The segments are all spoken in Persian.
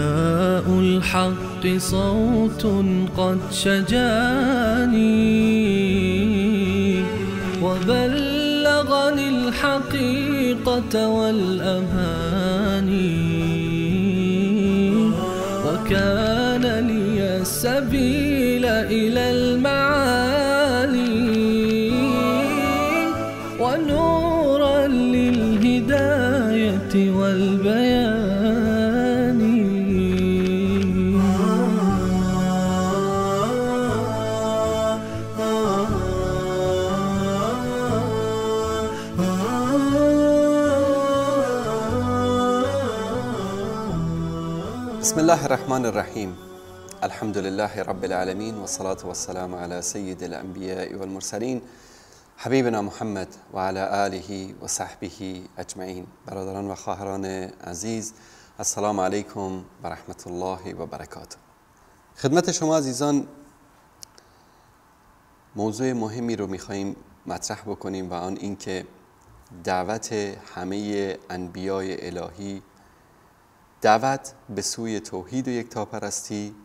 نداء الحق صوت قد شجاني وبلغني الحقيقة والأماني وكان لي السبيل إلى المعالي ونورا للهداية والبيان. بسم الله الرحمن الرحیم. الحمد لله رب العالمین والصلاة والسلام على سید الانبیاء والمرسلین حبیبنا محمد و علی آله و صحبه اجمعین. برادران و خواهران عزیز، السلام علیکم و رحمت الله و برکاته. خدمت شما عزیزان موضوع مهمی رو میخواییم مطرح بکنیم و آن اینکه دعوت همه انبیای الهی، دعوت به سوی توحید و یکتاپرستی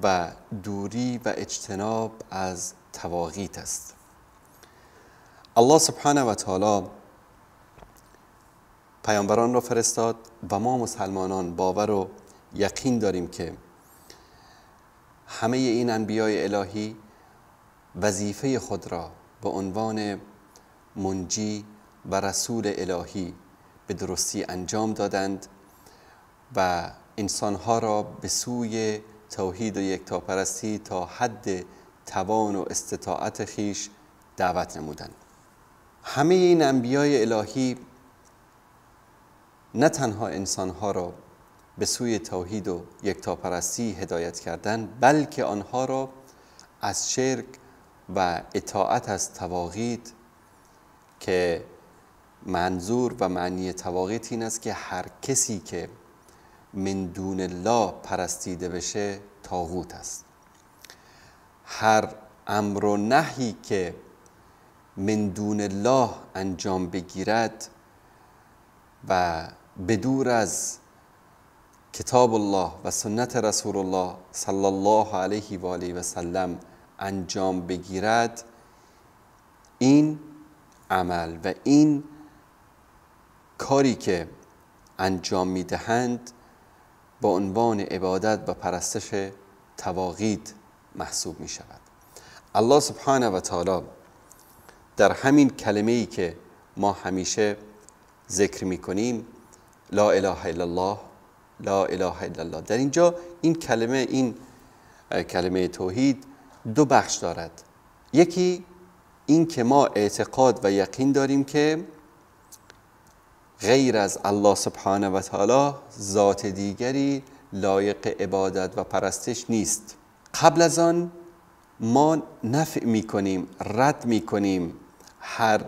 و دوری و اجتناب از طواغیت است. الله سبحانه و تعالی پیامبران را فرستاد و ما مسلمانان باور و یقین داریم که همه این انبیای الهی وظیفه خود را به عنوان منجی و رسول الهی به درستی انجام دادند و انسانها را به سوی توحید و یکتاپرستی تا حد توان و استطاعت خیش دعوت نمودند. همه این انبیای الهی نه تنها انسانها را به سوی توحید و یکتاپرستی هدایت کردند، بلکه آنها را از شرک و اطاعت از طواغیت، که منظور و معنی طواغیت این است که هر کسی که من دون الله پرستیده بشه طاغوت است. هر امر و نهی که من دون الله انجام بگیرد و بدور از کتاب الله و سنت رسول الله صلی الله علیه و آله و سلم انجام بگیرد، این عمل و این کاری که انجام میدهند با عنوان عبادت و پرستش طواغیت محسوب می شود. الله سبحانه و تعالی در همین کلمه‌ای که ما همیشه ذکر می کنیم، لا اله الا الله، لا اله الا الله، در اینجا این کلمه توحید دو بخش دارد. یکی این که ما اعتقاد و یقین داریم که غیر از الله سبحانه و تعالی ذات دیگری لایق عبادت و پرستش نیست. قبل از آن ما نفی میکنیم، رد میکنیم هر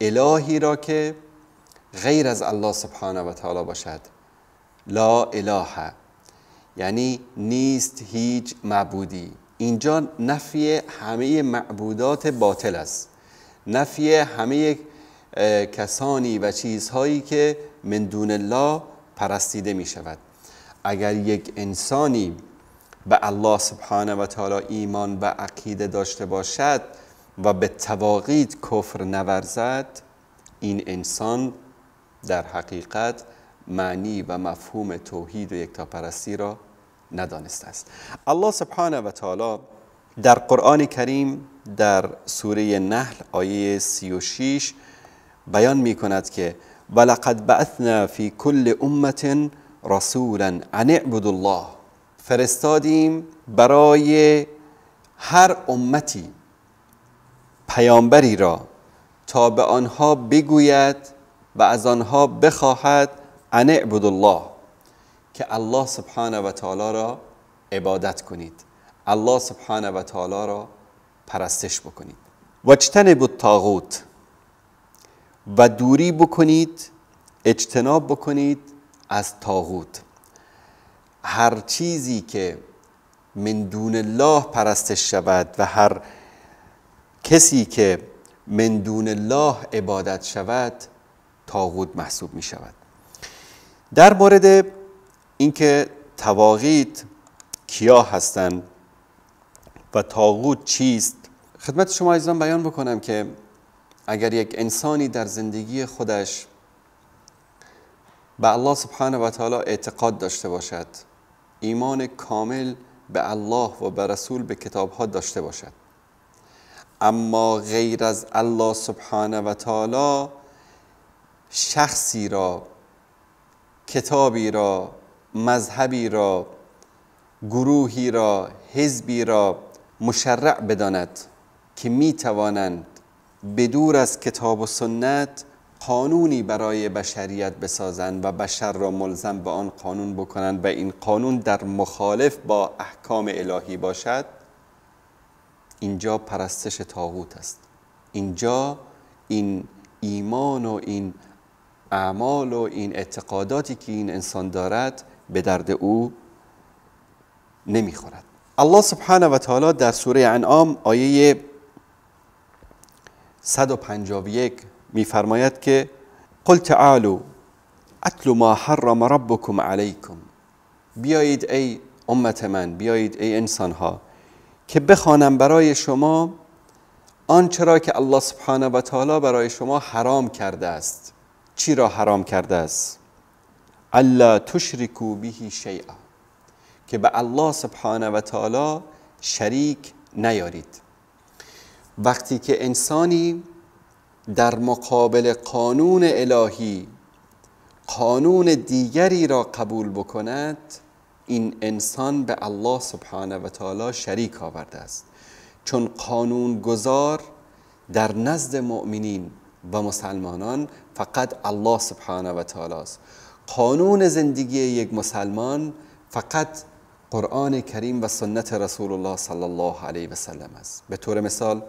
الهی را که غیر از الله سبحانه و تعالی باشد. لا اله یعنی نیست هیچ معبودی. اینجا نفی همه معبودات باطل است، نفی همه کسانی و چیزهایی که من دون الله پرستیده می شود. اگر یک انسانی به الله سبحانه و تعالی ایمان و عقیده داشته باشد و به طواغیت کفر نورزد، این انسان در حقیقت معنی و مفهوم توحید و یکتاپرستی را ندانسته است. الله سبحانه و تعالی در قرآن کریم در سوره نحل آیه 36 بیان می کند که ولقد بعثنا فی کل امة رسولا ان اعبدوا الله، فرستادیم برای هر امتی پیامبری را تا به آنها بگوید و از آنها بخواهد ان اعبدوا الله، که الله سبحانه و تعالی را عبادت کنید، الله سبحانه و تعالی را پرستش بکنید. واجتنبوا الطاغوت، و دوری بکنید، اجتناب بکنید از طاغوت. هر چیزی که من دون الله پرستش شود و هر کسی که من دون الله عبادت شود طاغوت محسوب می شود. در مورد اینکه طواغیت کیا هستند و طاغوت چیست. خدمت شما عزیزان بیان بکنم که اگر یک انسانی در زندگی خودش به الله سبحانه و تعالی اعتقاد داشته باشد، ایمان کامل به الله و به رسول، به کتابها داشته باشد، اما غیر از الله سبحانه و تعالی شخصی را، کتابی را، مذهبی را، گروهی را، حزبی را مشرع بداند که می توانند بدور از کتاب و سنت قانونی برای بشریت بسازند و بشر را ملزم به آن قانون بکنند و این قانون در مخالف با احکام الهی باشد، اینجا پرستش طاغوت است. اینجا این ایمان و این اعمال و این اعتقاداتی که این انسان دارد به درد او نمیخورد. الله سبحانه و تعالی در سوره انعام آیه 151 میفرماید که قل تعالوا اتل ما حرم ربکم علیکم، بیایید ای امت من، بیایید ای انسان ها که بخوانم برای شما آنچه را که الله سبحانه و تعالی برای شما حرام کرده است. چی را حرام کرده است؟ الا تشرکوا به شیئا، که به الله سبحانه و تعالی شریک نیارید. وقتی که انسانی در مقابل قانون الهی قانون دیگری را قبول بکند، این انسان به الله سبحانه و تعالی شریک آورده است، چون قانون گذار در نزد مؤمنین و مسلمانان فقط الله سبحانه و تعالی است. قانون زندگی یک مسلمان فقط قرآن کریم و سنت رسول الله صلی الله علیه و سلم است. به طور مثال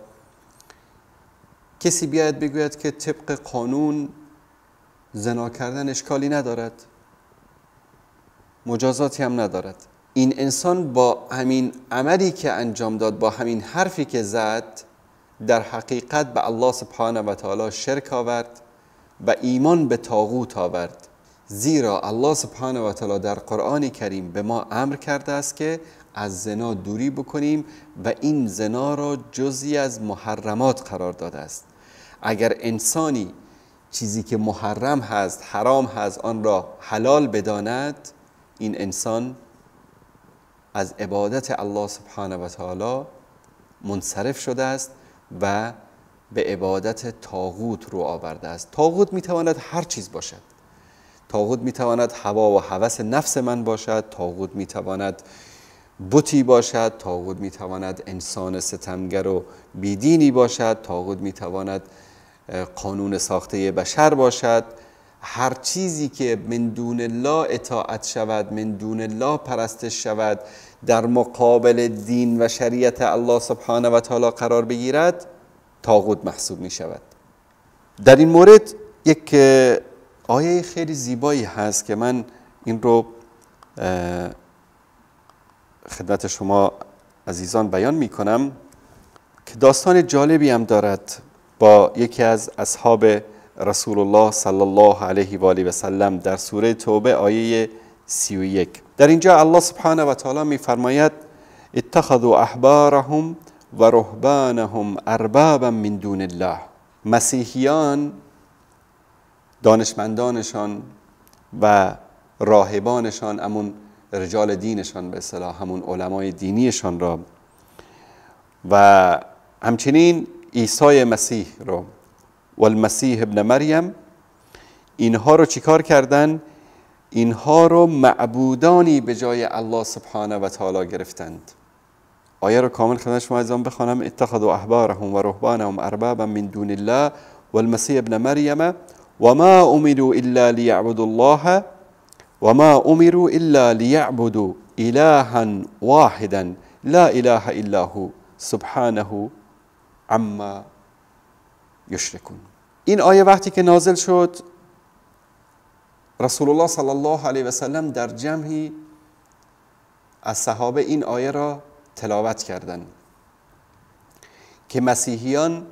کسی بیاید بگوید که طبق قانون زنا کردن اشکالی ندارد، مجازاتی هم ندارد، این انسان با همین عملی که انجام داد، با همین حرفی که زد، در حقیقت به الله سبحانه و تعالی شرک آورد و ایمان به طاغوت آورد. زیرا الله سبحانه و تعالی در قرآن کریم به ما امر کرده است که از زنا دوری بکنیم و این زنا را جزئی از محرمات قرار داده است. اگر انسانی چیزی که محرم هست، حرام هست، آن را حلال بداند، این انسان از عبادت الله سبحانه و تعالی منصرف شده است و به عبادت طاغوت رو آورده است. طاغوت میتواند هر چیز باشد. طاغوت میتواند هوا و هوس نفس من باشد، طاغوت میتواند بتی باشد، طاغوت میتواند انسان ستمگر و بیدینی باشد، طاغوت میتواند قانون ساخته بشر باشد. هر چیزی که من دون الله اطاعت شود، من دون الله پرستش شود، در مقابل دین و شریعت الله سبحانه و تعالی قرار بگیرد، طاغوت محسوب می شود. در این مورد یک آیه خیلی زیبایی هست که من این رو خدمت شما عزیزان بیان می کنم که داستان جالبی هم دارد با یکی از اصحاب رسول الله صلی الله علیه و آله و سلم در سوره توبه آیه 31. در اینجا الله سبحانه و تعالی می فرماید اتخذوا احبارهم و رهبانهم اربابا من دون الله. مسیحیان دانشمندانشان و راهبانشان، همون رجال دینشان به اصطلاح، همون علمای دینیشان را، و همچنین عیسی مسیح را و المسیح ابن مریم، اینها رو چیکار کردن؟ اینها رو معبودانی به جای الله سبحانه و تعالی گرفتند. آیه رو کامل خدمت شما عزیزان بخوانم. اتخذوا احبارهم و رهبانهم اربابا من دون الله و المسیح ابن مریم و ما امروا الا لیعبدوا الله و ما امروا الا لیعبدوا الها واحدا لا اله الا هو سبحانه عما یشرکون. این آیه وقتی که نازل شد، رسول الله صلی الله علیه و سلم در جمعی از صحابه این آیه را تلاوت کردند که مسیحیان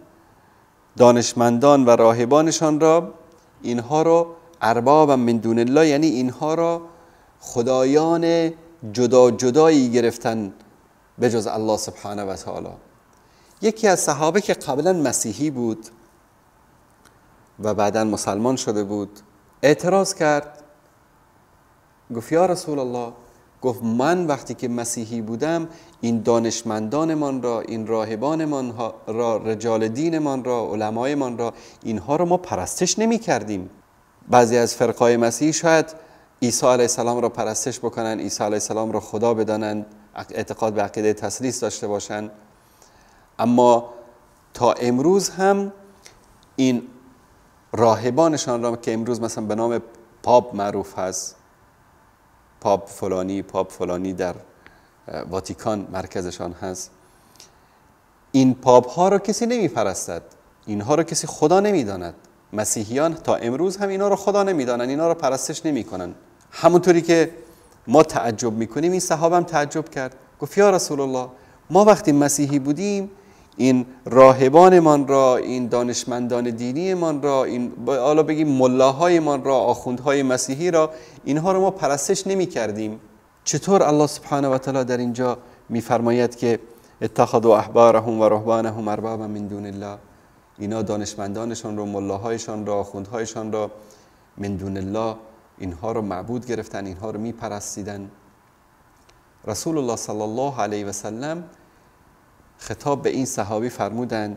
دانشمندان و راهبانشان را، اینها را اربابا من دون الله، یعنی اینها را خدایان جدا جدایی گرفتن به جز الله سبحانه و تعالی. یکی از صحابه که قبلا مسیحی بود و بعدا مسلمان شده بود اعتراض کرد، گفت یا رسول الله، گفت من وقتی که مسیحی بودم این دانشمندانمان را، این راهبانمان را، رجال دینمان را، علمایمان را، اینها را ما پرستش نمی کردیم. بعضی از فرقای مسیحی شاید عیسی علیه السلام را پرستش بکنن، عیسی علیه السلام را خدا بدانند، اعتقاد به عقیده تثلیث داشته باشند، اما تا امروز هم این راهبانشان را که امروز مثلا به نام پاپ معروف هست، پاپ فلانی در واتیکان مرکزشان هست، این پاپ ها را کسی نمی پرستد، اینها را کسی خدا نمی داند. مسیحیان تا امروز هم اینا را خدا نمی دانند، اینا را پرستش نمی کنند. همونطوری که ما تعجب می کنیم، این صحابه هم تعجب کرد، گفت یا رسول الله، ما وقتی مسیحی بودیم این راهبانمان را، این دانشمندان دینیمان را، این حالا بگیم ملاهایمان را، آخوندهای مسیحی را، اینها را ما پرستش نمی کردیم. چطور الله سبحانه و تعالی در اینجا میفرماید که اتخذوا احبارهم و رهبانهم اربابا من دون الله، اینا دانشمندانشان را، ملاهایشان را، آخوندهایشان را من دون الله، اینها را معبود گرفتن، اینها را میپرستیدن. رسول الله صلی الله علیه و سلم خطاب به این صحابی فرمودند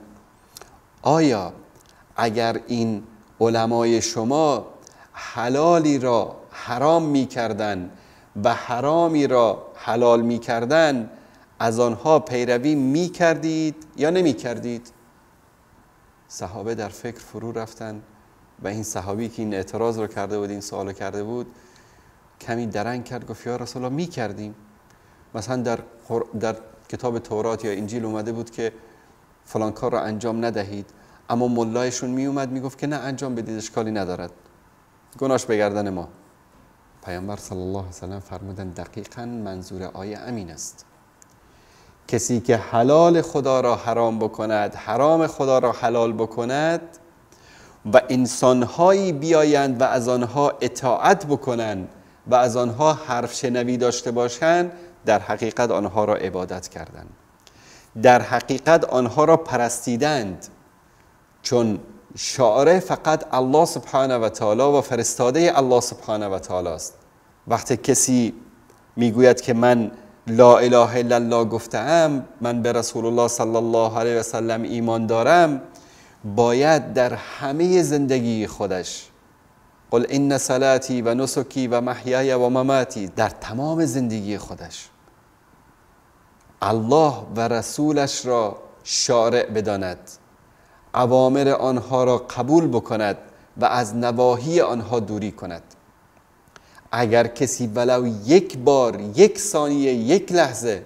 آیا اگر این علمای شما حلالی را حرام می‌کردند و حرامی را حلال می‌کردند، از آنها پیروی می‌کردید یا نمی‌کردید؟ صحابه در فکر فرو رفتند و این صحابی که این اعتراض رو کرده بود، این سوال کرده بود، کمی درنگ کرد، گفت یا رسول الله می‌کردیم. مثلا در کتاب تورات یا انجیل اومده بود که فلان کار را انجام ندهید، اما ملایشون می اومد می گفت که نه انجام بدید، اشکالی ندارد، گناهش به گردن ما. پیامبر صلی الله علیه و سلم فرمودند دقیقاً منظور آیه امین است. کسی که حلال خدا را حرام بکند، حرام خدا را حلال بکند و انسانهایی بیایند و از آنها اطاعت بکنند و از آنها حرف شنوی داشته باشند، در حقیقت آنها را عبادت کردند، در حقیقت آنها را پرستیدند، چون شاعر فقط الله سبحانه و تعالی و فرستاده الله سبحانه و تعالی است. وقتی کسی میگوید که من لا اله الا الله گفتم، من به رسول الله صلی الله علیه و سلم ایمان دارم، باید در همه زندگی خودش، قل ان صلاتی و نسکی و محیای و مماتی، در تمام زندگی خودش الله و رسولش را شارع بداند، اوامر آنها را قبول بکند و از نواهی آنها دوری کند. اگر کسی ولو یک بار، یک ثانیه، یک لحظه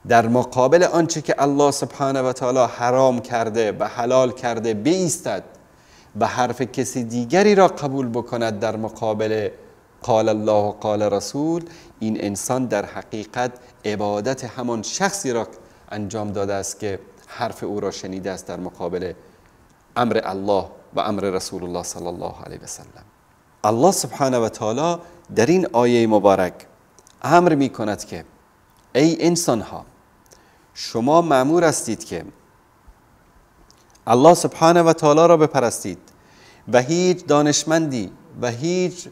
در مقابل آنچه که الله سبحانه و تعالی حرام کرده و حلال کرده بایستد و حرف کسی دیگری را قبول بکند در مقابل قال الله و قال رسول، این انسان در حقیقت عبادت همان شخصی را انجام داده است که حرف او را شنیده است در مقابل امر الله و امر رسول الله صلی الله علیه و سلم. الله سبحانه و تعالی در این آیه مبارک امر می کند که ای انسان ها، شما مأمور هستید که الله سبحانه و تعالی را بپرستید و هیچ دانشمندی و هیچ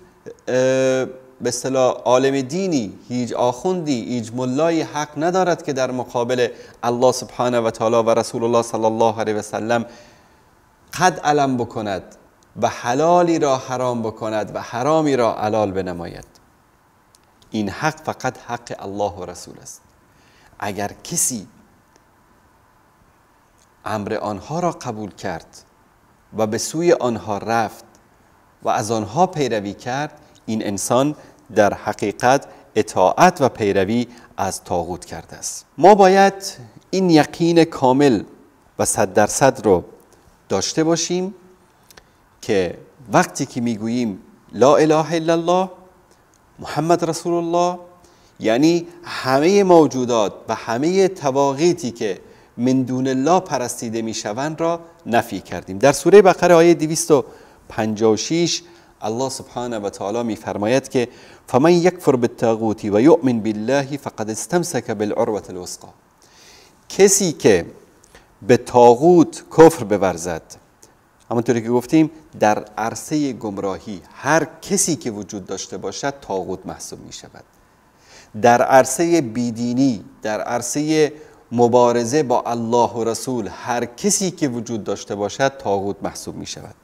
به اصطلاح عالم دینی، هیچ آخوندی، هیچ ملای حق ندارد که در مقابل الله سبحانه و تعالی و رسول الله صلی الله علیه و سلم قد علم بکند و حلالی را حرام بکند و حرامی را حلال بنماید. این حق فقط حق الله و رسول است. اگر کسی امر آنها را قبول کرد و به سوی آنها رفت و از آنها پیروی کرد، این انسان در حقیقت اطاعت و پیروی از طاغوت کرده است. ما باید این یقین کامل و 100% رو داشته باشیم که وقتی که میگوییم لا اله الا الله محمد رسول الله، یعنی همه موجودات و همه طواغیتی که من دون الله پرستیده میشوند را نفی کردیم. در سوره بقره آیه 256 الله سبحانه و تعالی میفرماید که فمن یکفر بالطاغوت و یؤمن بالله فقد استمسک بالعروة الوثقی. کسی که به طاغوت کفر بورزد، همونطوری که گفتیم در عرصه گمراهی هر کسی که وجود داشته باشد طاغوت محسوب می شود. در عرصه بیدینی، در عرصه مبارزه با الله و رسول هر کسی که وجود داشته باشد طاغوت محسوب می شود.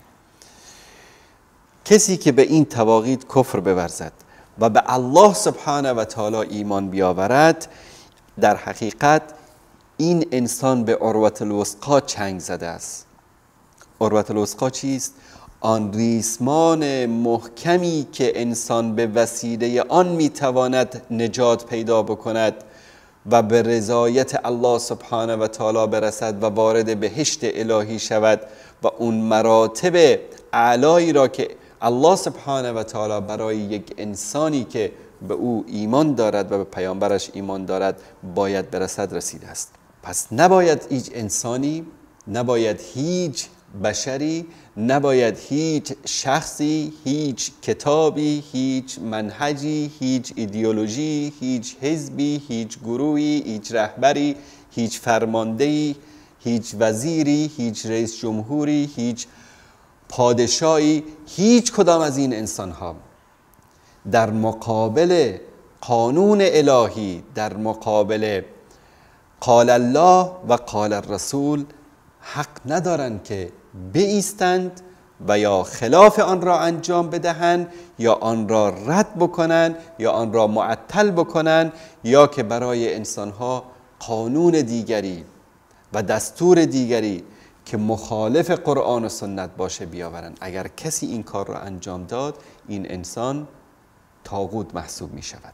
کسی که به این طواغیت کفر بورزد و به الله سبحانه و تعالی ایمان بیاورد، در حقیقت این انسان به عروة الوثقی چنگ زده است. عروة الوثقی چیست؟ آن ریسمان محکمی که انسان به وسیله آن میتواند نجات پیدا بکند و به رضایت الله سبحانه و تعالی برسد و وارد بهشت الهی شود و اون مراتب اعلایی را که الله سبحانه و تعالی برای یک انسانی که به او ایمان دارد و به پیامبرش ایمان دارد باید برسد رسیده است. پس نباید هیچ انسانی، نباید هیچ بشری، نباید هیچ شخصی، هیچ کتابی، هیچ منهجی، هیچ ایدئولوژی، هیچ حزبی، هیچ گروهی، هیچ رهبری، هیچ فرماندهی، هیچ وزیری، هیچ رئیس جمهوری، هیچ پادشاهی، هیچ کدام از این انسان‌ها در مقابل قانون الهی، در مقابل قال الله و قال الرسول حق ندارند که بایستند و یا خلاف آن را انجام بدهند یا آن را رد بکنند یا آن را معطل بکنند یا که برای انسانها قانون دیگری و دستور دیگری که مخالف قرآن و سنت باشه بیاورند. اگر کسی این کار را انجام داد، این انسان طاغوت محسوب می شود.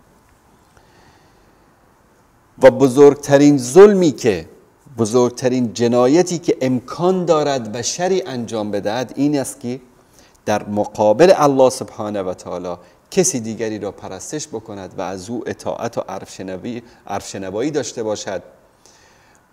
و بزرگترین ظلمی که، بزرگترین جنایتی که امکان دارد بشری انجام بدهد این است که در مقابل الله سبحانه و تعالی کسی دیگری را پرستش بکند و از او اطاعت و عرف شنوایی داشته باشد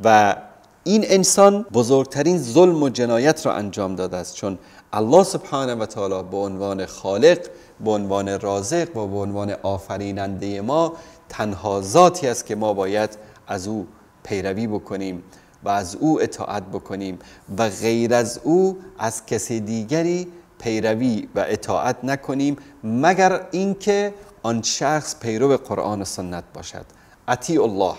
و این انسان بزرگترین ظلم و جنایت را انجام داده است، چون الله سبحانه و تعالی به عنوان خالق، به عنوان رازق و به عنوان آفریننده ما تنها ذاتی است که ما باید از او پیروی بکنیم و از او اطاعت بکنیم و غیر از او از کسی دیگری پیروی و اطاعت نکنیم مگر اینکه آن شخص پیرو قرآن و سنت باشد. اطیعوا الله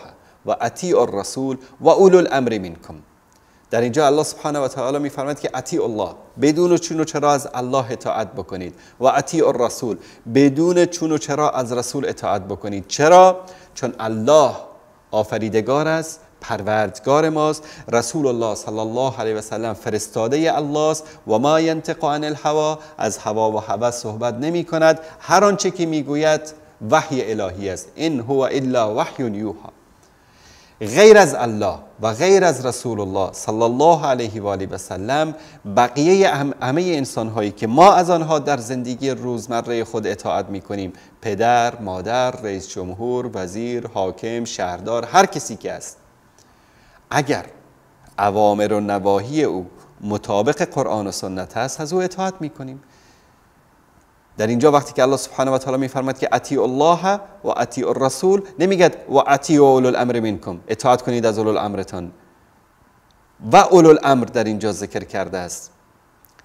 و اطیعوا الرسول و اولو الامر منکم. در اینجا الله سبحانه و تعالی میفرماید که اطیعوا الله، بدون چون و چرا از الله اطاعت بکنید، و اطیعوا الرسول، بدون چون و چرا از رسول اطاعت بکنید. چرا؟ چون الله آفریدگار است، پروردگار ماست، رسول الله صلی الله علیه و سلم فرستاده الله است و ما ینطق عن الهوا، از هوا و هوس صحبت نمی کند، هر آنچه که میگوید وحی الهی است. این هو الا وحی یوحی. غیر از الله و غیر از رسول الله صلی الله علیه و آله و سلم بقیه همه انسان هایی که ما از آنها در زندگی روزمره خود اطاعت میکنیم، پدر، مادر، رئیس جمهور، وزیر، حاکم، شهردار، هر کسی که است، اگر اوامر و نواهی او مطابق قرآن و سنت است از او اطاعت میکنیم. در اینجا وقتی که الله سبحانه و تعالی میفرماید که اطیعوا الله و اطیعوا الرسول، نمیگه و اطیعوا اولو الامر منکم، اطاعت کنید از اولو الامرتان، و اولو الامر در اینجا ذکر کرده است،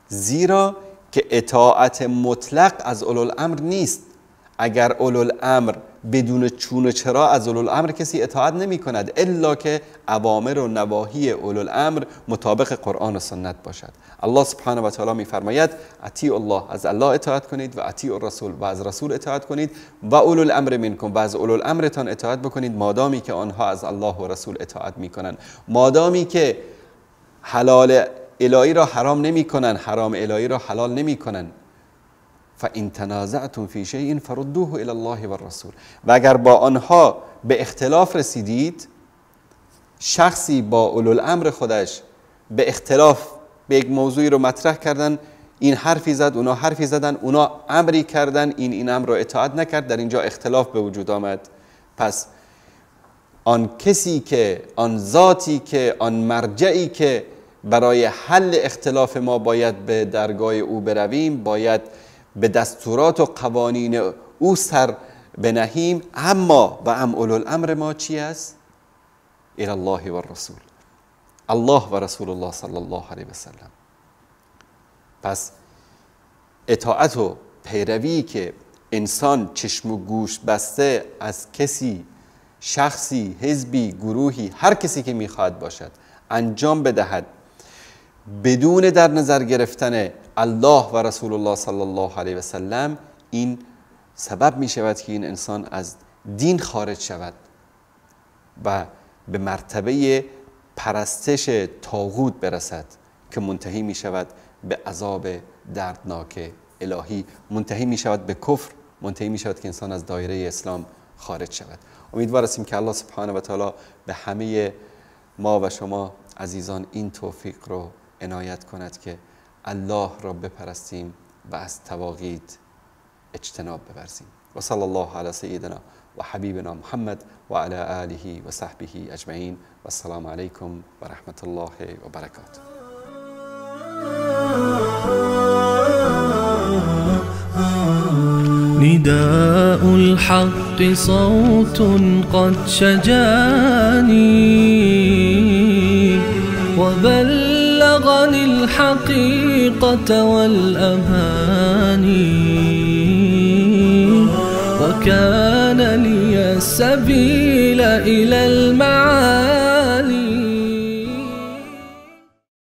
زیرا که اطاعت مطلق از اولو الامر نیست. اگر اولو الامر بدون چون و چرا از اولو الامر کسی اطاعت نمی کند الا که اوامر و نواهی اولو الامر مطابق قرآن و سنت باشد. الله سبحانه و تعالی می فرماید اطیعوا الله، از الله اطاعت کنید، و اطیعوا الرسول، و از رسول اطاعت کنید، و اولو الامر منکم، و از اولو الامرتان اطاعت بکنید، مادامی که آنها از الله و رسول اطاعت می کنند، مادامی که حلال الهی را حرام نمی کنند، حرام الهی را حلال نمی کنند. فَإِن تَنَازَعْتُمْ فِي شَيْءٍ فَرُدُّوهُ إِلَى اللَّهِ وَالرَّسُولِ. و اگر با آنها به اختلاف رسیدید، شخصی با اولو الامر خودش به اختلاف به یک موضوعی رو مطرح کردن، این حرفی زد، اونا حرفی زدن، اونا امری کردن، این امر رو اطاعت نکرد، در اینجا اختلاف به وجود آمد. پس آن کسی که، آن ذاتی که، آن مرجعی که برای حل اختلاف ما باید به درگاه او برویم، باید به دستورات و قوانین او سر بنهیم، اما و اولوالامر ما چی است؟ الی الله و الرسول، الله و رسول الله صلی الله علیه و سلم. پس اطاعت و پیروی که انسان چشم و گوش بسته از کسی، شخصی، حزبی، گروهی، هر کسی که میخواد باشد انجام بدهد بدون در نظر گرفتن الله و رسول الله صلی الله علیه و سلم، این سبب می شود که این انسان از دین خارج شود و به مرتبه پرستش طاغوت برسد که منتهی می شود به عذاب دردناک الهی، منتهی می شود به کفر، منتهی می شود که انسان از دایره اسلام خارج شود. امیدوار هستیم که الله سبحانه و تعالی به همه ما و شما عزیزان این توفیق رو عنایت کند که الله را بپرستیم و از طواغیت اجتناب بورزیم. و صلی الله علی سیدنا و حبیبنا محمد و علی آله و صحبه اجمعین و السلام علیکم و رحمت الله و برکاته. نداء الحق صوت قد شجاني وبلغني الحقيقة والأماني وكان لي السبيل إلى المعاني